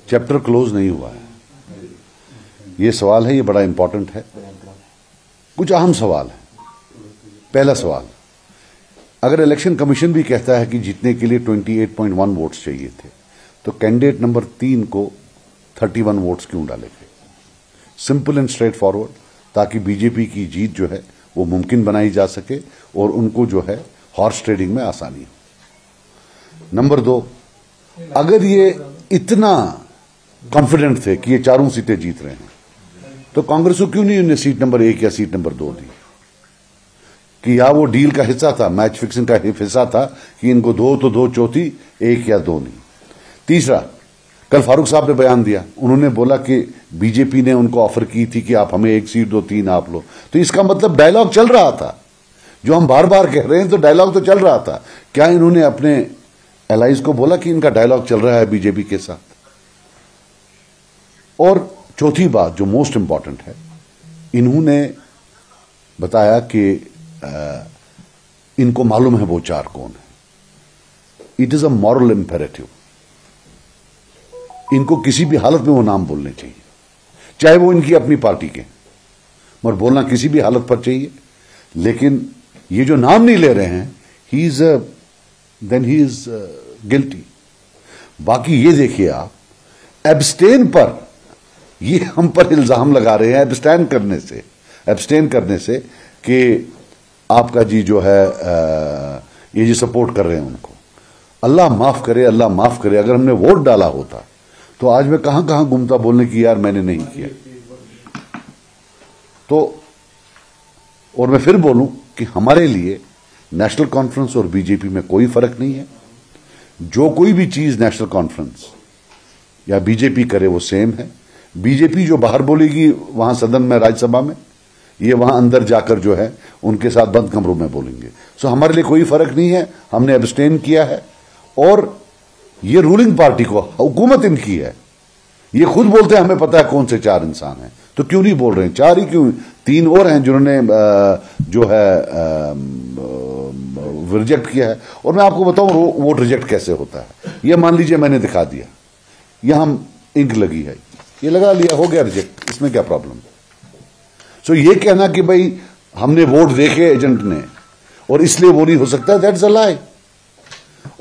Chapter close नहीं हुआ है। ये सवाल है, ये बड़ा इंपॉर्टेंट है। कुछ अहम सवाल है। पहला सवाल, अगर इलेक्शन कमीशन भी कहता है कि जीतने के लिए 28.1 वोट्स चाहिए थे, तो कैंडिडेट नंबर 3 को 31 वोट्स क्यों डाले गए? सिंपल एंड स्ट्रेट फॉरवर्ड, ताकि बीजेपी की जीत जो है वो मुमकिन बनाई जा सके और उनको जो है हॉर्स ट्रेडिंग में आसानी हो। नंबर 2, अगर ये इतना कॉन्फिडेंट थे कि ये चारों सीटें जीत रहे हैं, तो कांग्रेस को क्यों नहीं उन्हें सीट नंबर 1 या सीट नंबर 2 दी? कि या वो डील का हिस्सा था, मैच फिक्सिंग का हिस्सा था कि इनको 2 तो 2 चौथी, 1 या 2 नहीं। तीसरा, कल फारूक साहब ने बयान दिया, उन्होंने बोला कि बीजेपी ने उनको ऑफर की थी कि आप हमें 1 सीट दो, 3 आप लो। तो इसका मतलब डायलॉग चल रहा था, जो हम बार बार कह रहे हैं, तो डायलॉग तो चल रहा था। क्या इन्होंने अपने एलाइज को बोला कि इनका डायलॉग चल रहा है बीजेपी के साथ? और चौथी बात जो मोस्ट इंपॉर्टेंट है, इन्होंने बताया कि इनको मालूम है वो 4 कौन है। It is a moral imperative, इनको किसी भी हालत में वो नाम बोलने चाहिए, चाहे वो इनकी अपनी पार्टी के, मगर बोलना किसी भी हालत पर चाहिए। लेकिन ये जो नाम नहीं ले रहे हैं, देन ही इज गिल्टी। बाकी ये देखिए आप, एब्सटेन पर ये हम पर इल्जाम लगा रहे हैं, एब्सटेन करने से कि आपका जी जो है ये जो सपोर्ट कर रहे हैं उनको। अल्लाह माफ करे, अल्लाह माफ करे, अगर हमने वोट डाला होता तो आज मैं कहां कहां घूमता बोलने की यार मैंने नहीं किया। तो और मैं फिर बोलूं कि हमारे लिए नेशनल कॉन्फ्रेंस और बीजेपी में कोई फर्क नहीं है। जो कोई भी चीज नेशनल कॉन्फ्रेंस या बीजेपी करे वो सेम है। बीजेपी जो बाहर बोलेगी वहां सदन में, राज्यसभा में, ये वहां अंदर जाकर जो है उनके साथ बंद कमरों में बोलेंगे। सो हमारे लिए कोई फर्क नहीं है, हमने एब्सटेन किया है। और ये रूलिंग पार्टी को, हुकूमत इनकी है, ये खुद बोलते हैं हमें पता है कौन से 4 इंसान हैं, तो क्यों नहीं बोल रहे हैं? 4 ही क्यों, 3 और हैं जिन्होंने जो है रिजेक्ट किया है। और मैं आपको बताऊं वोट रिजेक्ट कैसे होता है। ये मान लीजिए मैंने दिखा दिया, यहां इंक लगी है, ये लगा लिया, हो गया रिजेक्ट, इसमें क्या प्रॉब्लम? सो ये कहना कि भाई हमने वोट देखे एजेंट ने और इसलिए वो नहीं हो सकता, दैट्स अ लाई।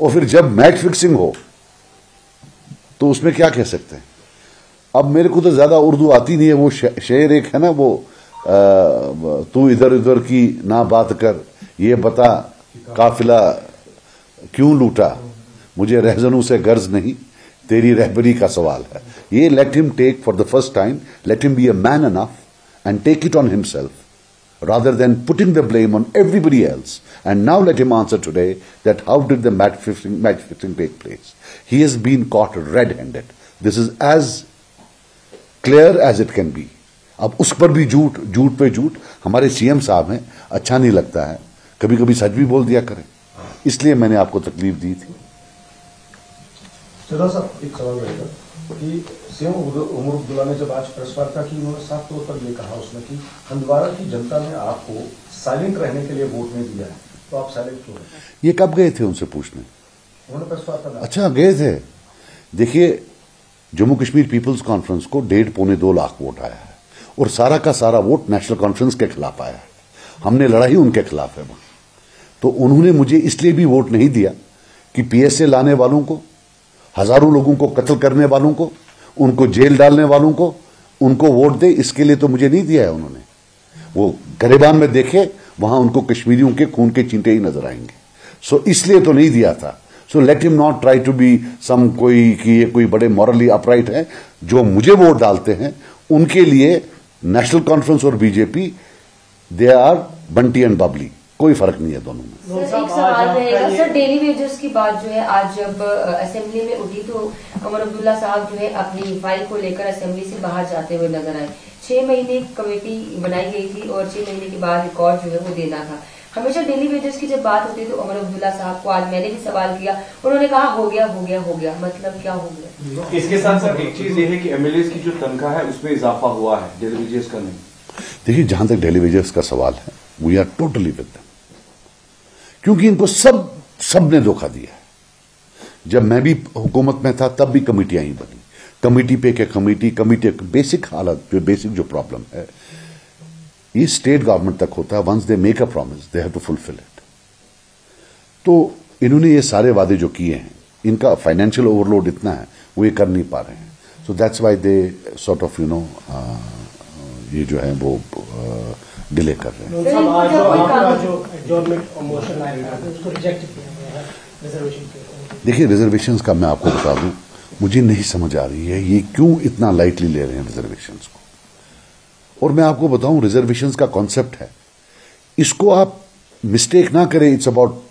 और फिर जब मैच फिक्सिंग हो तो उसमें क्या कह सकते हैं? अब मेरे को तो ज्यादा उर्दू आती नहीं है, वो शेर एक है ना, वो तू इधर उधर की ना बात कर, ये बता काफिला क्यों लूटा, मुझे रहजनों से गर्ज नहीं, तेरी रहबरी का सवाल है। ये let him take for the first time, let him be a man enough and take it on himself rather than putting the blame on everybody else. And now let him answer today that how did the match fixing take place. He has been caught red-handed. This is as clear as it can be. अब उस पर भी झूठ पे झूठ। हमारे CM साहब हैं, अच्छा नहीं लगता है, कभी कभी सच भी बोल दिया करें, इसलिए मैंने आपको तकलीफ दी थी। चलो साहब, एक सवाल रहेगा कि सीएम उमर अब्दुल्ला ने जब आज प्रेस वार्ता की, उन्होंने साफ तौर पर यह कहा उसमें कि हंदवाड़ा की जनता ने आपको साइलेंट रहने के लिए वोट नहीं दिया है, तो आप साइलेंट क्यों हैं? ये कब गए थे उनसे पूछने? उन्होंने प्रेस वार्ता में। अच्छा, गए थे। देखिए, जम्मू कश्मीर पीपल्स कॉन्फ्रेंस को 1.5-2 लाख वोट आया है और सारा का सारा वोट नेशनल कॉन्फ्रेंस के खिलाफ आया है। हमने लड़ाई उनके खिलाफ है वहां। तो उन्होंने मुझे इसलिए भी वोट नहीं दिया कि पीएसए लाने वालों को, हजारों लोगों को कत्ल करने वालों को, उनको जेल डालने वालों को, उनको वोट दे, इसके लिए तो मुझे नहीं दिया है उन्होंने। वो गरेबान में देखे, वहां उनको कश्मीरियों के खून के चींटे ही नजर आएंगे। सो इसलिए तो नहीं दिया था। So let him not try to be some कोई कि ये कोई बड़े मॉरली अपराइट है। जो मुझे वोट डालते हैं उनके लिए नेशनल कॉन्फ्रेंस और BJP, they are Bunty and Babli, कोई फर्क नहीं है दोनों में। सर, एक सवाल रहेगा सर, डेली वेजेस की बात जो है आज जब असेंबली में उठी तो उमर अब्दुल्ला साहब जो है अपनी फाइल को लेकर असेंबली से बाहर जाते हुए नजर आए। 6 महीने कमेटी बनाई गई थी और 6 महीने के बाद रिकॉर्ड जो है वो देना था। हमेशा डेली वेजेस की जब बात होती है तो उमर अब्दुल्ला साहब को आज मैंने भी सवाल किया, उन्होंने कहा हो गया हो गया हो गया, मतलब क्या हो गया? इसके साथ साथ एक चीज ये है कि एमएलए की जो तनख्वाह है उसमें इजाफा हुआ है, डेली वेजेस का नहीं। देखिए, जहां तक डेली वेजेस का सवाल है, we are totally with them, क्योंकि इनको सब ने धोखा दिया है। जब मैं भी हुकूमत में था तब भी कमेटियां ही बनी, कमिटी पे क्या कमिटी बेसिक हालत जो प्रॉब्लम है ये स्टेट गवर्नमेंट तक होता है। Once they make a promise they have to fulfil it. तो इन्होंने ये सारे वादे जो किए हैं इनका फाइनेंशियल ओवरलोड इतना है वो ये कर नहीं पा रहे हैं। So that's why they sort of ये जो है वो डिले कर रहे हैं। देखिए रिजर्वेशंस का मैं आपको बता दूं, मुझे नहीं समझ आ रही है ये क्यों इतना लाइटली ले रहे हैं रिजर्वेशंस को। और मैं आपको बताऊं रिजर्वेशंस का कॉन्सेप्ट है, इसको आप मिस्टेक ना करें। It's about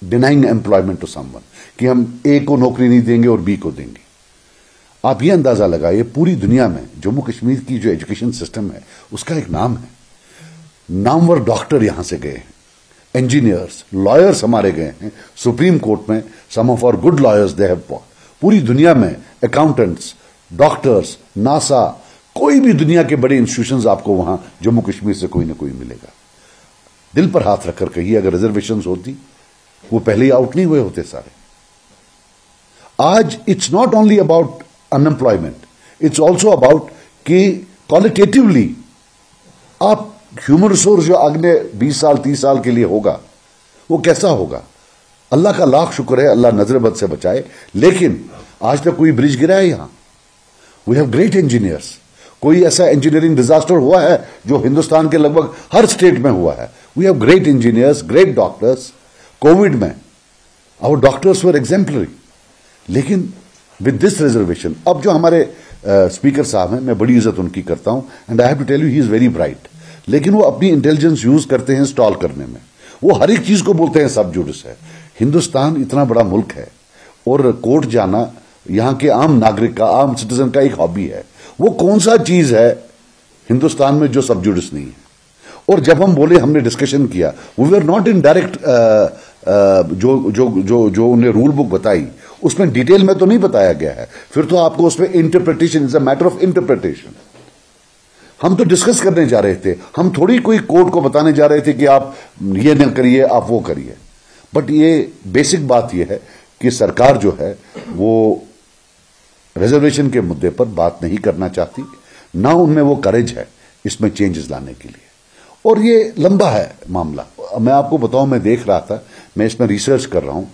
denying employment to someone, कि हम ए को नौकरी नहीं देंगे और बी को देंगे। आप ये अंदाजा लगाइए पूरी दुनिया में जम्मू कश्मीर की जो एजुकेशन सिस्टम है उसका एक नाम है। नामवर डॉक्टर यहां से गए हैं, इंजीनियर्स, लॉयर्स हमारे गए हैं सुप्रीम कोर्ट में। Some of our good lawyers they have पूरी दुनिया में अकाउंटेंट्स, डॉक्टर्स, नासा, कोई भी दुनिया के बड़े इंस्टीट्यूशंस आपको वहां जम्मू कश्मीर से कोई ना कोई मिलेगा। दिल पर हाथ रखकर कहिए अगर रिजर्वेशंस होती वो पहले ही आउट नहीं हुए होते सारे। आज it's not only about unemployment, it's also about कि क्वालिटेटिवली आप ह्यूमन रिसोर्स जो अगले 20 साल 30 साल के लिए होगा वो कैसा होगा। अल्लाह का लाख शुक्र है, अल्लाह नजरबद से बचाए, लेकिन आज तक कोई ब्रिज गिरा है यहां। We have great engineers. कोई ऐसा इंजीनियरिंग डिजास्टर हुआ है जो हिंदुस्तान के लगभग हर स्टेट में हुआ है। We have great engineers, great doctors. Covid में आवर डॉक्टर्स वर एग्जाम्पलरी। लेकिन विद दिस रिजर्वेशन, अब जो हमारे स्पीकर साहब हैं, मैं बड़ी इज्जत उनकी करता हूं and I have to tell you he is very bright, लेकिन वो अपनी इंटेलिजेंस यूज करते हैं स्टॉल करने में। वो हर एक चीज को बोलते हैं सब जुडिस है। हिंदुस्तान इतना बड़ा मुल्क है और कोर्ट जाना यहां के आम नागरिक का, आम सिटीजन का एक हॉबी है। वो कौन सा चीज है हिंदुस्तान में जो सब जुडिस नहीं है। और जब हम बोले, हमने डिस्कशन किया, we are not in direct जो जो जो जो उन्हें रूल बुक बताई उसमें डिटेल में तो नहीं बताया गया है। फिर तो आपको उसमें interpretation, is a matter of interpretation. हम तो डिस्कस करने जा रहे थे, हम थोड़ी कोई कोर्ट को बताने जा रहे थे कि आप ये न करिए, आप वो करिए। बट ये बेसिक बात यह है कि सरकार जो है वो रिजर्वेशन के मुद्दे पर बात नहीं करना चाहती, ना उनमें वो करेज है इसमें चेंजेस लाने के लिए। और ये लंबा है मामला। मैं आपको बताऊं, मैं देख रहा था, मैं इसमें रिसर्च कर रहा हूं,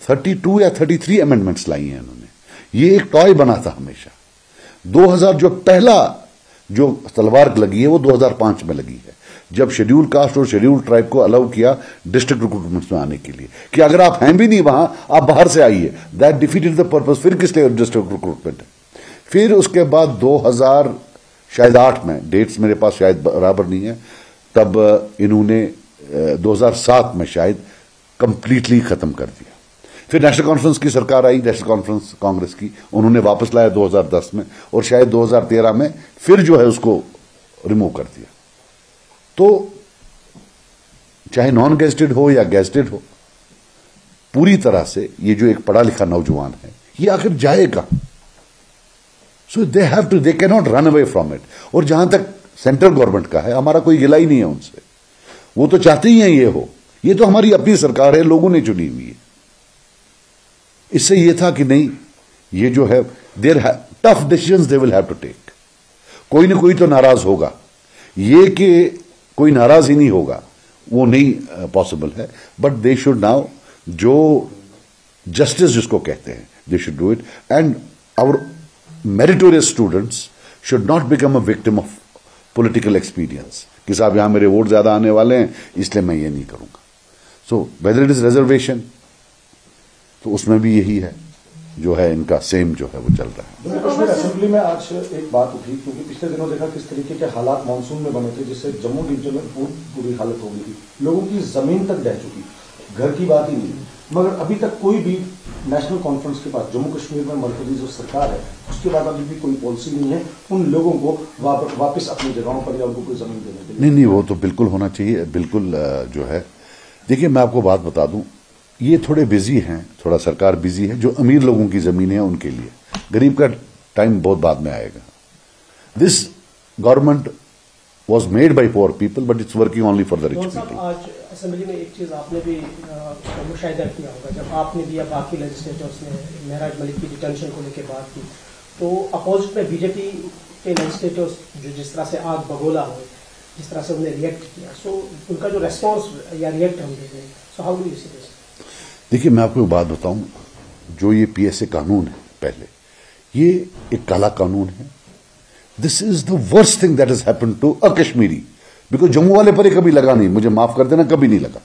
32 या 33 अमेंडमेंट्स लाई हैं इन्होंने। ये एक टॉय बना था हमेशा। 2000 जो पहला जो तलवार लगी है वो 2005 में लगी है, जब शेड्यूल कास्ट और शेड्यूल ट्राइब को अलाउ किया डिस्ट्रिक्ट रिक्रूटमेंट में आने के लिए, कि अगर आप हैं भी नहीं वहां, आप बाहर से आइए। That defeated the purpose. फिर किस लिए डिस्ट्रिक्ट रिक्रूटमेंट है? फिर उसके बाद 2008 में, डेट्स मेरे पास शायद बराबर नहीं है, तब इन्होंने 2007 में शायद कंप्लीटली खत्म कर दिया। फिर नेशनल कॉन्फ्रेंस की सरकार आई, नेशनल कॉन्फ्रेंस कांग्रेस की, उन्होंने वापस लाया 2010 में, और शायद 2013 में फिर जो है उसको रिमूव कर दिया। तो चाहे नॉन गेस्टेड हो या गेस्टेड हो, पूरी तरह से ये जो एक पढ़ा लिखा नौजवान है ये आखिर जाएगा। So they have to, they can not run away from it. और जहां तक सेंट्रल गवर्नमेंट का है, हमारा कोई गिला ही नहीं है उनसे, वो तो चाहते ही हैं ये हो। ये तो हमारी अपनी सरकार है, लोगों ने चुनी हुई है। इससे ये था कि नहीं, ये जो है their tough decisions they will have to take. कोई ना कोई तो नाराज होगा, ये कि कोई नाराज ही नहीं होगा वो नहीं पॉसिबल है। बट दे शुड नाउ, जो जस्टिस जिसको कहते हैं, they should do it. And our meritorious students should not become a victim of political experience कि साहब यहां मेरे वोट ज्यादा आने वाले हैं इसलिए मैं ये नहीं करूंगा। So whether it is reservation, तो उसमें भी यही है जो है इनका सेम जो है वो चल रहा है। जम्मू कश्मीर असेंबली में आज एक बात उठी, क्योंकि पिछले दिनों देखा किस तरीके के हालात मानसून में बने थे, जिससे जम्मू डिवीजन में बुरी हालत हो गई थी, लोगों की जमीन तक बह चुकी, घर की बात ही नहीं। मगर अभी तक कोई भी नेशनल कॉन्फ्रेंस के पास, जम्मू कश्मीर में मरकजी जो सरकार है उसके बाद अभी भी कोई पॉलिसी नहीं है उन लोगों को वापस अपनी जगहों पर या उनको कोई जमीन देने के लिए। नहीं, वो तो बिल्कुल होना चाहिए, बिल्कुल जो है। देखिए मैं आपको बात बता दूं, ये थोड़े बिजी हैं, थोड़ा सरकार बिजी है। जो अमीर लोगों की जमीन है उनके लिए, गरीब का टाइम बहुत बाद में आएगा। This government was made by poor people but it's working only for the rich people. आज असेंबली में एक चीज आपने भी मुशाहिदा किया होगा, जब आपने भी या बाकी लेजिस्लेटर्स ने महराज मलिक की डिटेंशन को लेकर बात की, तो अपोजिट में बीजेपी के लेजिस्लेटर्स जो जिस तरह से आग बगोला हुए, जिस तरह से उन्हें रिएक्ट किया, सो उनका जो रेस्पॉन्स या रिएक्ट हम देख रहे हैं, so how do you see this? देखिए, मैं आपको एक बात बताऊं, जो ये पीएसए कानून है, पहले ये एक काला कानून है। This is the worst thing that has happened to a Kashmiri, because Jammu वाले पर ये कभी लगा नहीं, मुझे माफ कर देना, कभी नहीं लगा,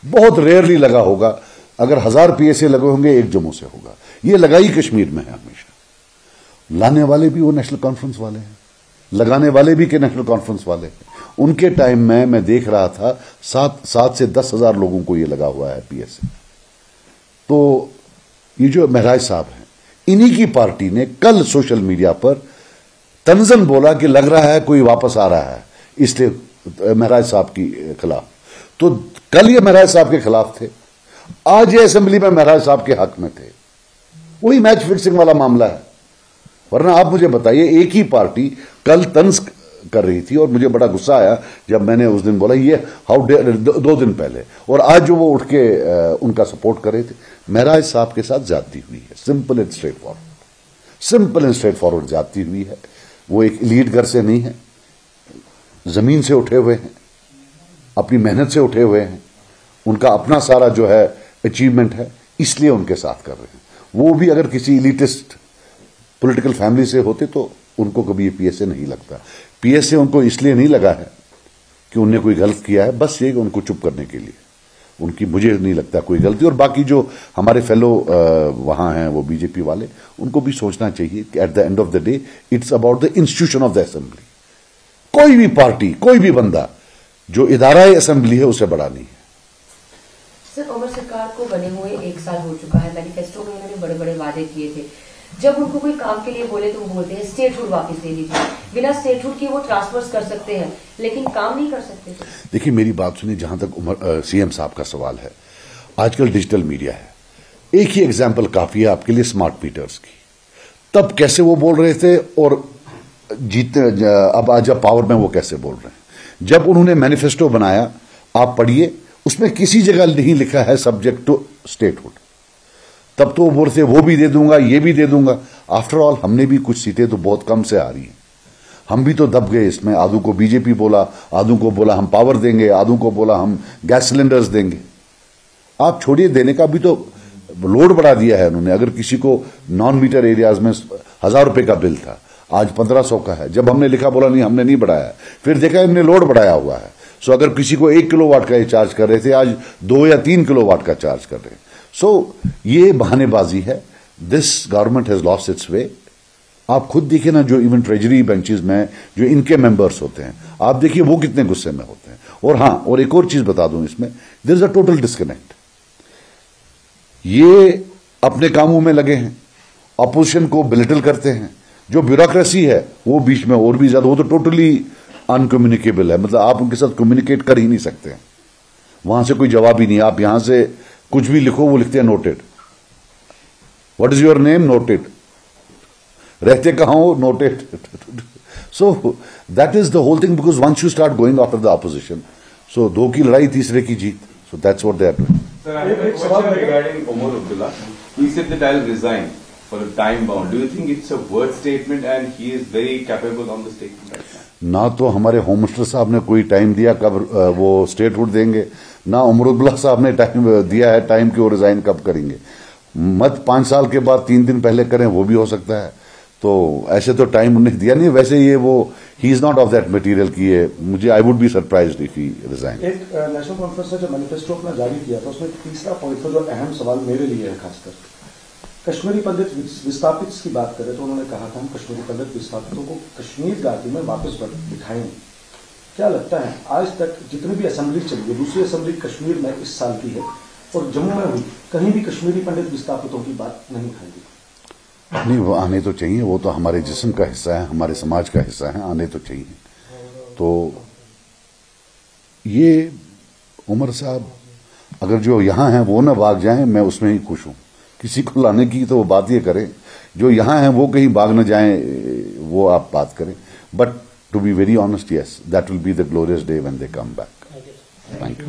बहुत रेयरली लगा होगा। अगर 1000 पीएसए लगे होंगे, एक जम्मू से होगा। ये लगाई कश्मीर में है हमेशा। लाने वाले भी वो नेशनल कॉन्फ्रेंस वाले हैं, लगाने वाले भी के नेशनल कॉन्फ्रेंस वाले हैं। उनके टाइम में मैं देख रहा था 7 से 10,000 लोगों को ये लगा हुआ है पीएसए। तो ये जो महराज साहब हैं, इन्हीं की पार्टी ने कल सोशल मीडिया पर तंजन बोला कि लग रहा है कोई वापस आ रहा है, इसलिए महराज साहब की खिलाफ। तो कल ये महराज साहब के खिलाफ थे, आज ये असेंबली में महराज साहब के हक में थे। वही मैच फिक्सिंग वाला मामला है। वरना आप मुझे बताइए, एक ही पार्टी कल तंज कर रही थी और मुझे बड़ा गुस्सा आया जब मैंने उस दिन बोला ये हाउ डेयर, 2 दिन पहले, और आज जो वो उठ के उनका सपोर्ट कर रहे थे। महराज साहब के साथ ज्यादती हुई है, simple and straight forward, simple and straight forward ज्यादती हुई है। वो एक एलीट घर से नहीं है, जमीन से उठे हुए हैं, अपनी मेहनत से उठे हुए हैं, उनका अपना सारा जो है अचीवमेंट है, इसलिए उनके साथ कर रहे हैं। वो भी अगर किसी एलिटिस्ट पॉलिटिकल फैमिली से होते तो उनको कभी ये पीएसए नहीं लगता। पीएसए उनको इसलिए नहीं लगा है कि उनने कोई गलत किया है, बस ये उनको चुप करने के लिए। उनकी मुझे नहीं लगता कोई गलती। और बाकी जो हमारे फेलो वहां हैं वो बीजेपी वाले, उनको भी सोचना चाहिए कि at the end of the day it's about the institution of the assembly. कोई भी पार्टी, कोई भी बंदा, जो इदारा असेंबली है उससे बड़ा नहीं है। सर, उमर सरकार को बने हुए 1 साल हो चुका है। मैनिफेस्टो में उन्होंने बड़े बड़े वादे किए थे। जब उनको कोई काम के लिए बोले तो वो बोलते हैं स्टेटहुड वापस ले लीजिए। बिना स्टेटहुड के वो ट्रांसफर्स कर सकते हैं, लेकिन काम नहीं कर सकते। देखिए, मेरी बात सुनिए, जहां तक सीएम साहब का सवाल है, आजकल डिजिटल मीडिया है। एक ही एग्जाम्पल काफी है आपके लिए, स्मार्ट मीटर्स की। तब कैसे वो बोल रहे थे और जीतने अब आज जब पावर में वो कैसे बोल रहे हैं। जब उन्होंने मैनिफेस्टो बनाया, आप पढ़िए, उसमें किसी जगह नहीं लिखा है सब्जेक्ट टू स्टेटहुड। तब तो वो बोलते थे वो भी दे दूंगा, ये भी दे दूंगा। आफ्टर ऑल हमने भी कुछ सीटें तो बहुत कम से आ रही हैं, हम भी तो दब गए इसमें। आधु को बीजेपी बोला, आधु को बोला हम पावर देंगे, आधु को बोला हम गैस सिलेंडर्स देंगे। आप छोड़िए देने का, भी तो लोड बढ़ा दिया है उन्होंने। अगर किसी को नॉन मीटर एरियाज में 1000 रुपए का बिल था, आज 1500 का है। जब हमने लिखा, बोला नहीं हमने नहीं बढ़ाया, फिर देखा इन्होंने लोड बढ़ाया हुआ है। सो अगर किसी को 1 किलोवाट का ये चार्ज कर रहे थे, आज 2 या 3 किलोवाट का चार्ज कर रहे हैं। सो ये बहानेबाजी है। This government has lost its way. आप खुद देखिए ना, जो इवन ट्रेजरी बेंचेस में जो इनके मेंबर्स होते हैं, आप देखिए वो कितने गुस्से में होते हैं। और हां, और एक और चीज बता दूं इसमें, there is a total disconnect. ये अपने कामों में लगे हैं, अपोजिशन को बिलिटल करते हैं। जो ब्यूरोक्रेसी है वो बीच में और भी ज्यादा, वो तो टोटली अनकम्युनिकेबल है। मतलब आप उनके साथ कम्युनिकेट कर ही नहीं सकते। वहां से कोई जवाब ही नहीं। आप यहां से कुछ भी लिखो, वो लिखते हैं noted. What is your name? Noted. रहते कहां हो? Noted. So that is the whole thing, because once you start going after the opposition, so 2 की लड़ाई, तीसरे की जीत। So that's what they are doing. Sir, I have a question regarding Omar Abdullah. He said that I'll resign for a time bound. Do you think it's a word statement and he is very capable on the statement right now? ना तो हमारे home minister साहब ने कोई time दिया कब वो statehood देंगे, ना उमर अब्दुल्ला साहब ने टाइम दिया है टाइम कि वो रिजाइन कब करेंगे। मत 5 साल के बाद 3 दिन पहले करें, वो भी हो सकता है। तो ऐसे तो टाइम उन्हें दिया नहीं। वैसे ये वो he is not of that material की है। मुझे I would be surprised if he resign. एक नेशनल कॉन्फ्रेंस ने जो मैनिफेस्टो अपना जारी किया था, उसमें तीसरा पॉइंट था जो अहम सवाल मेरे लिए है खासकर, कश्मीरी पंडित विस्थापित की बात करें तो उन्होंने कहा था हम कश्मीरी पंडित विस्थापितों को कश्मीर घाटी में वापस दिखाएंगे। क्या लगता है आज तक जितनी भी असेंबली चली है, दूसरी असेंबली कश्मीर में इस साल की है और जम्मू में हुई, कहीं भी कश्मीरी पंडित विस्थापितों की बात नहीं उठाई गई? नहीं, वो आने तो चाहिए। वो तो हमारे जिस्म का हिस्सा है, हमारे समाज का हिस्सा है, आने तो चाहिए। तो ये उमर साहब अगर जो यहां हैं वो ना भाग जाएं, मैं उसमें ही खुश हूं। किसी को लाने की तो वो बात ये करें, जो यहां हैं वो कहीं भाग न जाएं, वो आप बात करें। But to be very honest, yes, that will be the glorious day when they come back. Thank you.